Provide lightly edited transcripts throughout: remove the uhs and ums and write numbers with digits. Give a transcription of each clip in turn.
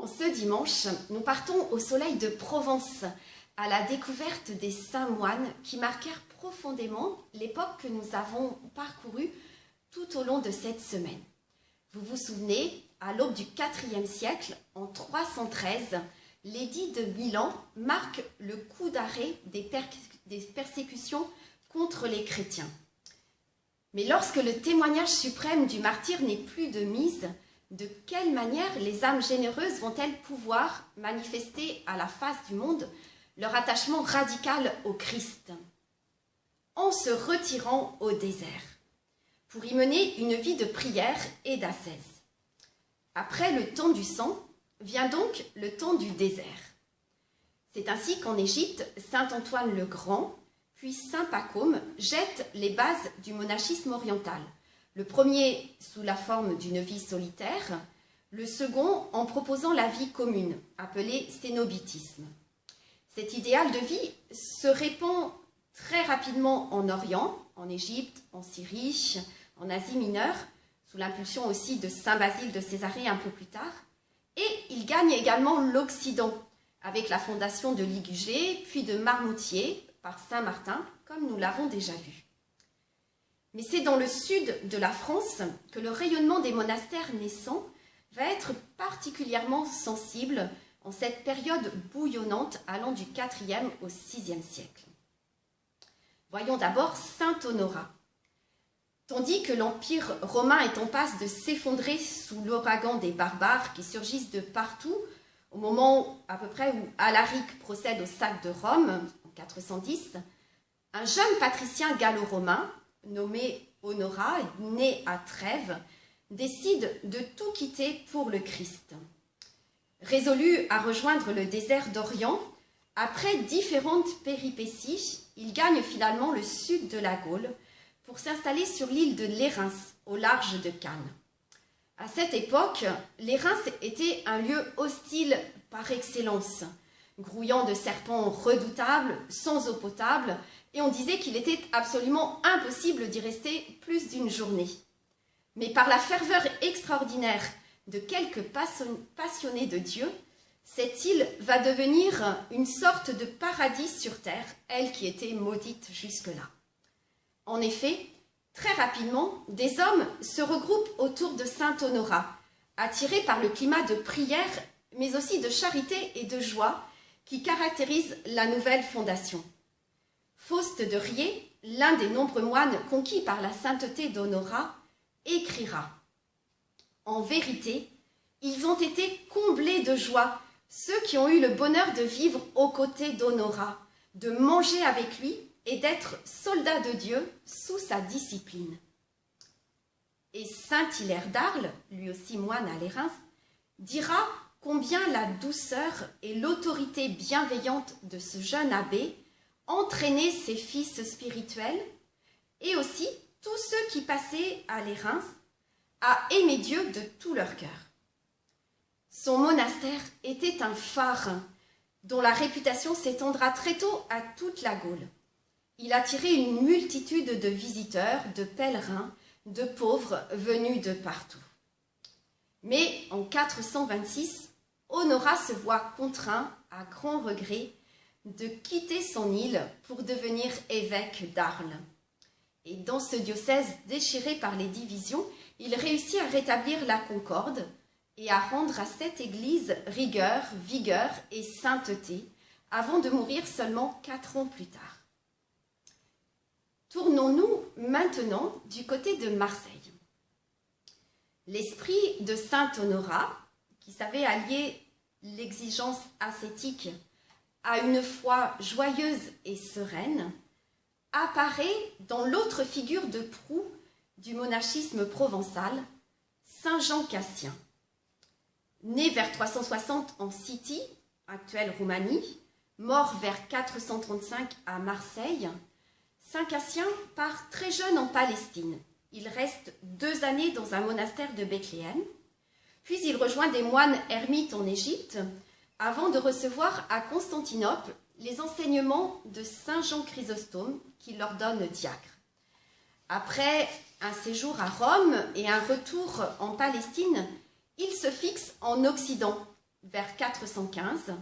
ce dimanche, nous partons au soleil de Provence, à la découverte des saints moines qui marquèrent profondément l'époque que nous avons parcourue tout au long de cette semaine. Vous vous souvenez, à l'aube du IVe siècle, en 313, l'édit de Milan marque le coup d'arrêt des persécutions contre les chrétiens. Mais lorsque le témoignage suprême du martyr n'est plus de mise, de quelle manière les âmes généreuses vont-elles pouvoir manifester à la face du monde leur attachement radical au Christ? En se retirant au désert, pour y mener une vie de prière et d'ascèse. Après le temps du sang, vient donc le temps du désert. C'est ainsi qu'en Égypte, saint Antoine le Grand, puis saint Pacôme jettent les bases du monachisme oriental. Le premier sous la forme d'une vie solitaire, le second en proposant la vie commune, appelée cénobitisme. Cet idéal de vie se répand très rapidement en Orient, en Égypte, en Syrie, en Asie mineure, sous l'impulsion aussi de saint Basile de Césarée un peu plus tard, et il gagne également l'Occident, avec la fondation de Ligugé, puis de Marmoutier, par saint Martin, comme nous l'avons déjà vu. Mais c'est dans le sud de la France que le rayonnement des monastères naissants va être particulièrement sensible en cette période bouillonnante allant du IVe au VIe siècle. Voyons d'abord saint Honorat. Tandis que l'Empire romain est en passe de s'effondrer sous l'ouragan des barbares qui surgissent de partout, au moment à peu près où Alaric procède au sac de Rome, en 410, un jeune patricien gallo-romain, nommé Honorat, né à Trèves, décide de tout quitter pour le Christ. Résolu à rejoindre le désert d'Orient, après différentes péripéties, il gagne finalement le sud de la Gaule pour s'installer sur l'île de Lérins, au large de Cannes. À cette époque, Lérins était un lieu hostile par excellence, grouillant de serpents redoutables, sans eau potable, et on disait qu'il était absolument impossible d'y rester plus d'une journée. Mais par la ferveur extraordinaire de quelques passionnés de Dieu, cette île va devenir une sorte de paradis sur terre, elle qui était maudite jusque-là. En effet, très rapidement, des hommes se regroupent autour de saint Honorat, attirés par le climat de prière, mais aussi de charité et de joie qui caractérise la nouvelle fondation. Faust de Riez, l'un des nombreux moines conquis par la sainteté d'Honorat, écrira « En vérité, ils ont été comblés de joie, ceux qui ont eu le bonheur de vivre aux côtés d'Honorat, de manger avec lui et d'être soldats de Dieu sous sa discipline. » Et saint Hilaire d'Arles, lui aussi moine à Lérins, dira combien la douceur et l'autorité bienveillante de ce jeune abbé entraînaient ses fils spirituels et aussi tous ceux qui passaient à Lérins à aimer Dieu de tout leur cœur. Son monastère était un phare dont la réputation s'étendra très tôt à toute la Gaule. Il attirait une multitude de visiteurs, de pèlerins, de pauvres venus de partout. Mais en 426, Honorat se voit contraint, à grand regret, de quitter son île pour devenir évêque d'Arles. Et dans ce diocèse déchiré par les divisions, il réussit à rétablir la concorde et à rendre à cette église rigueur, vigueur et sainteté, avant de mourir seulement 4 ans plus tard. Tournons-nous maintenant du côté de Marseille. L'esprit de saint Honorat, qui savait allier l'exigence ascétique à une foi joyeuse et sereine, apparaît dans l'autre figure de proue du monachisme provençal, saint Jean Cassien. Né vers 360 en Scythie, actuelle Roumanie, mort vers 435 à Marseille, saint Cassien part très jeune en Palestine. Il reste 2 années dans un monastère de Bethléem, puis il rejoint des moines ermites en Égypte, avant de recevoir à Constantinople les enseignements de saint Jean Chrysostome, qui l'ordonne diacre. Après un séjour à Rome et un retour en Palestine, il se fixe en Occident, vers 415,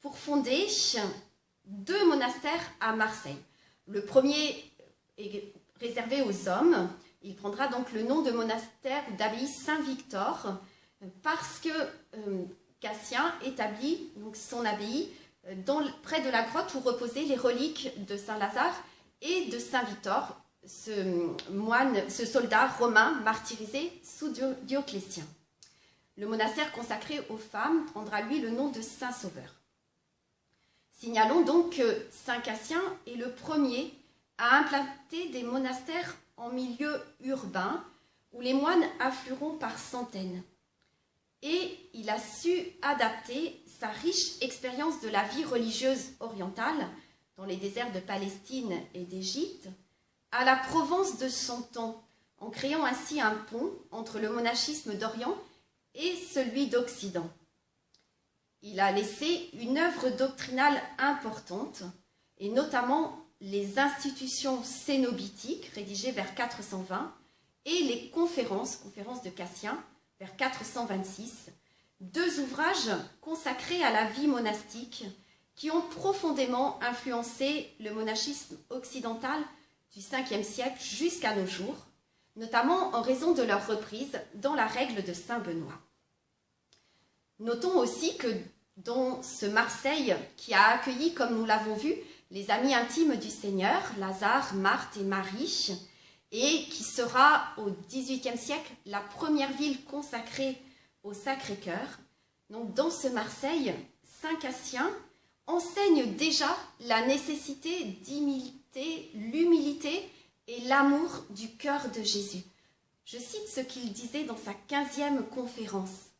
pour fonder 2 monastères à Marseille. Le premier est réservé aux hommes. Il prendra donc le nom de monastère ou d'abbaye Saint-Victor parce que Cassien établit donc son abbaye près de la grotte où reposaient les reliques de Saint-Lazare et de Saint-Victor, ce soldat romain martyrisé sous Dioclétien. Le monastère consacré aux femmes prendra lui le nom de Saint-Sauveur. Signalons donc que Saint Cassien est le premier à implanter des monastères en milieu urbain où les moines afflueront par centaines. Et il a su adapter sa riche expérience de la vie religieuse orientale dans les déserts de Palestine et d'Égypte à la Provence de son temps, en créant ainsi un pont entre le monachisme d'Orient et celui d'Occident. Il a laissé une œuvre doctrinale importante, et notamment les institutions cénobitiques, rédigées vers 420, et les conférences de Cassien, vers 426, 2 ouvrages consacrés à la vie monastique qui ont profondément influencé le monachisme occidental du 5e siècle jusqu'à nos jours, notamment en raison de leur reprise dans la règle de Saint Benoît. Notons aussi que dans ce Marseille qui a accueilli, comme nous l'avons vu, les amis intimes du Seigneur, Lazare, Marthe et Marie, et qui sera au XVIIIe siècle la première ville consacrée au Sacré-Cœur. Donc dans ce Marseille, Saint Cassien enseigne déjà la nécessité d'imiter l'humilité et l'amour du cœur de Jésus. Je cite ce qu'il disait dans sa 15e conférence.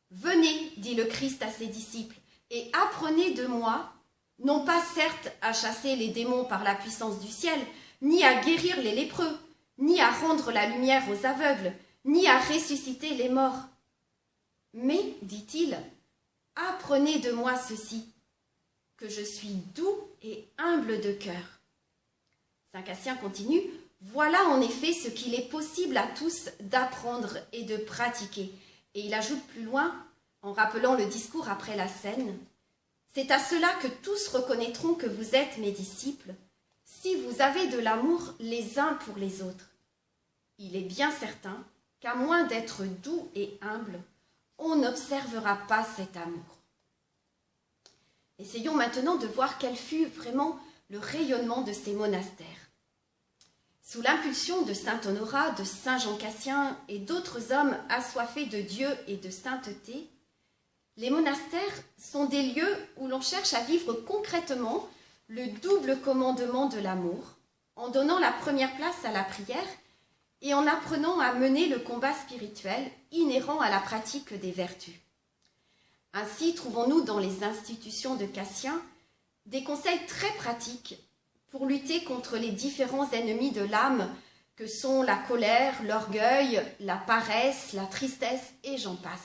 « Venez, dit le Christ à ses disciples, et apprenez de moi, non pas certes à chasser les démons par la puissance du ciel, ni à guérir les lépreux, ni à rendre la lumière aux aveugles, ni à ressusciter les morts. Mais, dit-il, apprenez de moi ceci, que je suis doux et humble de cœur. » Saint Cassien continue, « Voilà en effet ce qu'il est possible à tous d'apprendre et de pratiquer. » Et il ajoute plus loin, en rappelant le discours après la scène, « C'est à cela que tous reconnaîtront que vous êtes mes disciples, si vous avez de l'amour les uns pour les autres. Il est bien certain qu'à moins d'être doux et humble, on n'observera pas cet amour. » Essayons maintenant de voir quel fut vraiment le rayonnement de ces monastères. Sous l'impulsion de saint Honorat, de saint Jean Cassien et d'autres hommes assoiffés de Dieu et de sainteté, les monastères sont des lieux où l'on cherche à vivre concrètement le double commandement de l'amour, en donnant la première place à la prière et en apprenant à mener le combat spirituel inhérent à la pratique des vertus. Ainsi, trouvons-nous dans les institutions de Cassien des conseils très pratiques pour lutter contre les différents ennemis de l'âme que sont la colère, l'orgueil, la paresse, la tristesse et j'en passe.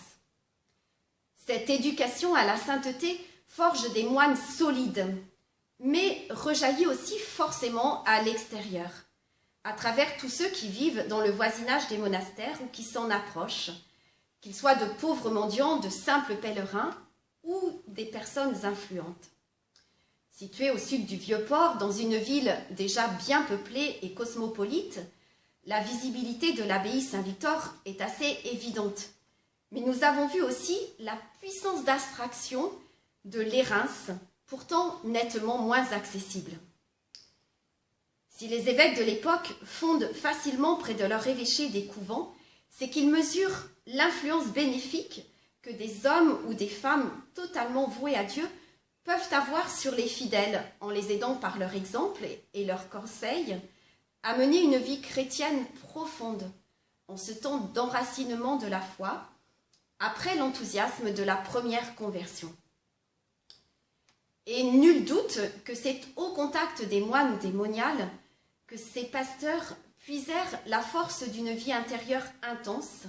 Cette éducation à la sainteté forge des moines solides, mais rejaillit aussi forcément à l'extérieur, à travers tous ceux qui vivent dans le voisinage des monastères ou qui s'en approchent, qu'ils soient de pauvres mendiants, de simples pèlerins ou des personnes influentes. Située au sud du Vieux-Port, dans une ville déjà bien peuplée et cosmopolite, la visibilité de l'abbaye Saint-Victor est assez évidente. Mais nous avons vu aussi la puissance d'abstraction de l'Érins, pourtant nettement moins accessible. Si les évêques de l'époque fondent facilement près de leur évêché des couvents, c'est qu'ils mesurent l'influence bénéfique que des hommes ou des femmes totalement voués à Dieu peuvent avoir sur les fidèles en les aidant par leur exemple et leurs conseils à mener une vie chrétienne profonde en ce temps d'enracinement de la foi après l'enthousiasme de la première conversion. Et nul doute que c'est au contact des moines ou des moniales que ces pasteurs puisèrent la force d'une vie intérieure intense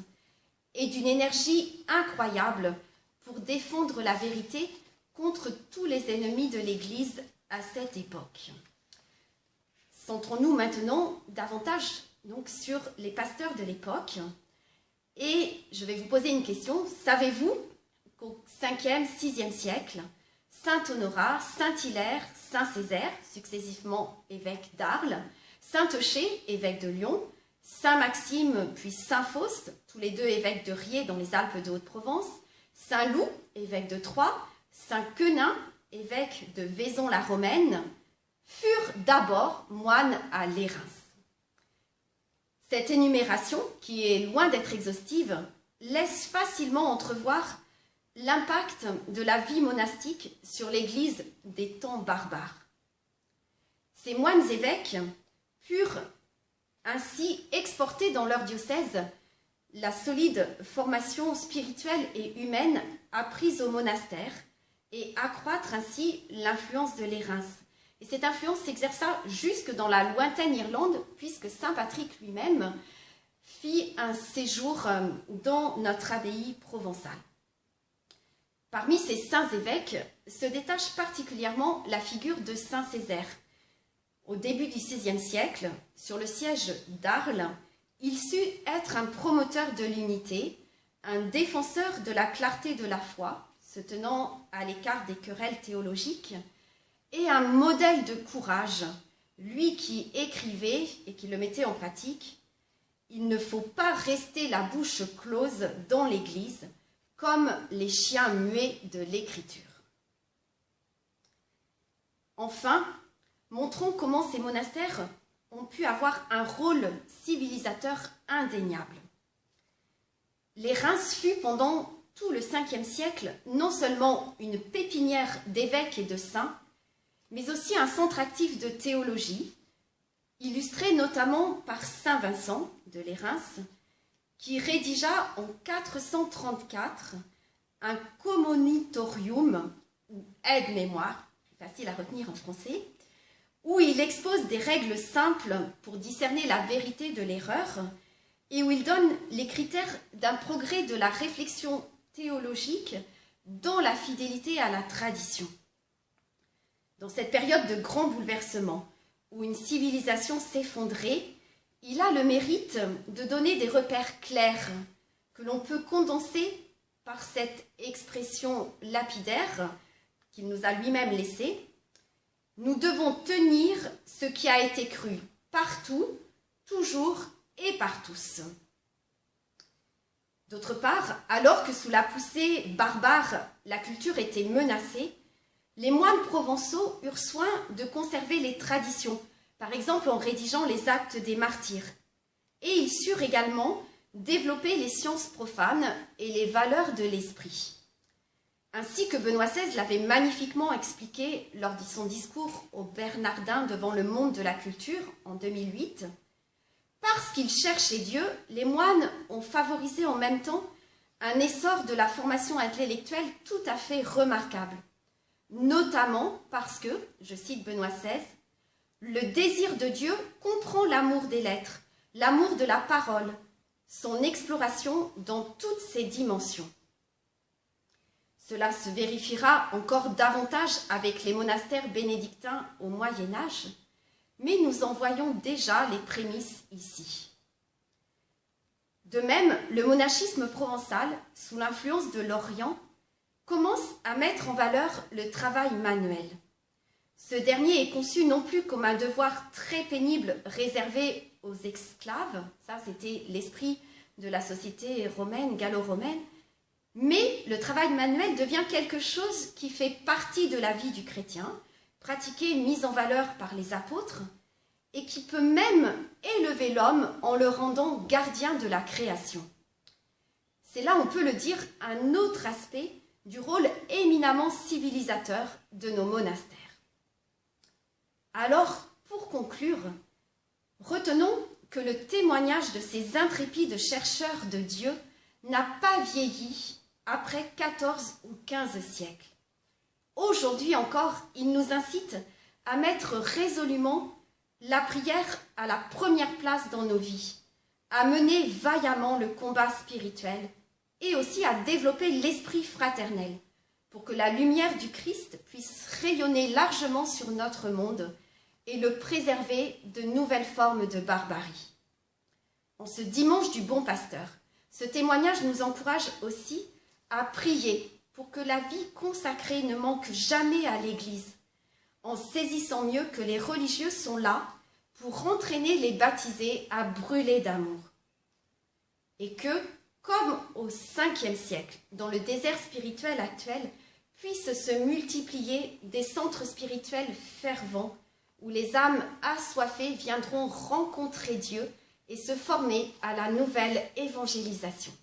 et d'une énergie incroyable pour défendre la vérité contre tous les ennemis de l'Église à cette époque. Centrons-nous maintenant davantage donc, sur les pasteurs de l'époque. Et je vais vous poser une question. Savez-vous qu'au 5e, 6e siècle, saint Honorat, saint Hilaire, saint Césaire, successivement évêque d'Arles, saint Eucher, évêque de Lyon, saint Maxime puis saint Faust, tous les deux évêques de Riez dans les Alpes de Haute-Provence, saint Loup, évêque de Troyes, saint Quenin, évêque de Vaison-la-Romaine, furent d'abord moines à Lérins. Cette énumération, qui est loin d'être exhaustive, laisse facilement entrevoir l'impact de la vie monastique sur l'Église des temps barbares. Ces moines évêques purent ainsi exporter dans leur diocèse la solide formation spirituelle et humaine apprise au monastère et accroître ainsi l'influence de Lérins. Et cette influence s'exerça jusque dans la lointaine Irlande, puisque saint Patrick lui-même fit un séjour dans notre abbaye provençale. Parmi ces saints évêques se détache particulièrement la figure de saint Césaire. Au début du VIe siècle, sur le siège d'Arles, il sut être un promoteur de l'unité, un défenseur de la clarté de la foi, se tenant à l'écart des querelles théologiques, et un modèle de courage, lui qui écrivait et qui le mettait en pratique. Il ne faut pas rester la bouche close dans l'Église, comme les chiens muets de l'Écriture. Enfin, montrons comment ces monastères ont pu avoir un rôle civilisateur indéniable. Les Reims fut pendant tout le 5e siècle non seulement une pépinière d'évêques et de saints, mais aussi un centre actif de théologie, illustré notamment par saint Vincent de Lérins, qui rédigea en 434 un commonitorium, ou aide-mémoire, facile à retenir en français, où il expose des règles simples pour discerner la vérité de l'erreur et où il donne les critères d'un progrès de la réflexion théologique dans la fidélité à la tradition. Dans cette période de grand bouleversement, où une civilisation s'effondrait, il a le mérite de donner des repères clairs que l'on peut condenser par cette expression lapidaire qu'il nous a lui-même laissée. Nous devons tenir ce qui a été cru partout, toujours et par tous. D'autre part, alors que sous la poussée barbare, la culture était menacée, les moines provençaux eurent soin de conserver les traditions, par exemple en rédigeant les actes des martyrs. Et ils surent également développer les sciences profanes et les valeurs de l'esprit. Ainsi que Benoît XVI l'avait magnifiquement expliqué lors de son discours aux Bernardins devant le monde de la culture en 2008, parce qu'ils cherchaient Dieu, les moines ont favorisé en même temps un essor de la formation intellectuelle tout à fait remarquable, notamment parce que, je cite Benoît XVI, « le désir de Dieu comprend l'amour des lettres, l'amour de la parole, son exploration dans toutes ses dimensions. » Cela se vérifiera encore davantage avec les monastères bénédictins au Moyen-Âge, mais nous en voyons déjà les prémices ici. De même, le monachisme provençal, sous l'influence de l'Orient, commence à mettre en valeur le travail manuel. Ce dernier est conçu non plus comme un devoir très pénible réservé aux esclaves, ça c'était l'esprit de la société romaine, gallo-romaine, mais le travail manuel devient quelque chose qui fait partie de la vie du chrétien, pratiqué, mis en valeur par les apôtres, et qui peut même élever l'homme en le rendant gardien de la création. C'est là, on peut le dire, un autre aspect du rôle éminemment civilisateur de nos monastères. Alors, pour conclure, retenons que le témoignage de ces intrépides chercheurs de Dieu n'a pas vieilli après 14 ou 15 siècles. Aujourd'hui encore, il nous incite à mettre résolument la prière à la première place dans nos vies, à mener vaillamment le combat spirituel et aussi à développer l'esprit fraternel pour que la lumière du Christ puisse rayonner largement sur notre monde et le préserver de nouvelles formes de barbarie. En ce dimanche du Bon Pasteur, ce témoignage nous encourage aussi à prier pour que la vie consacrée ne manque jamais à l'Église, en saisissant mieux que les religieux sont là pour entraîner les baptisés à brûler d'amour. Et que, comme au 5e siècle, dans le désert spirituel actuel, puissent se multiplier des centres spirituels fervents où les âmes assoiffées viendront rencontrer Dieu et se former à la nouvelle évangélisation.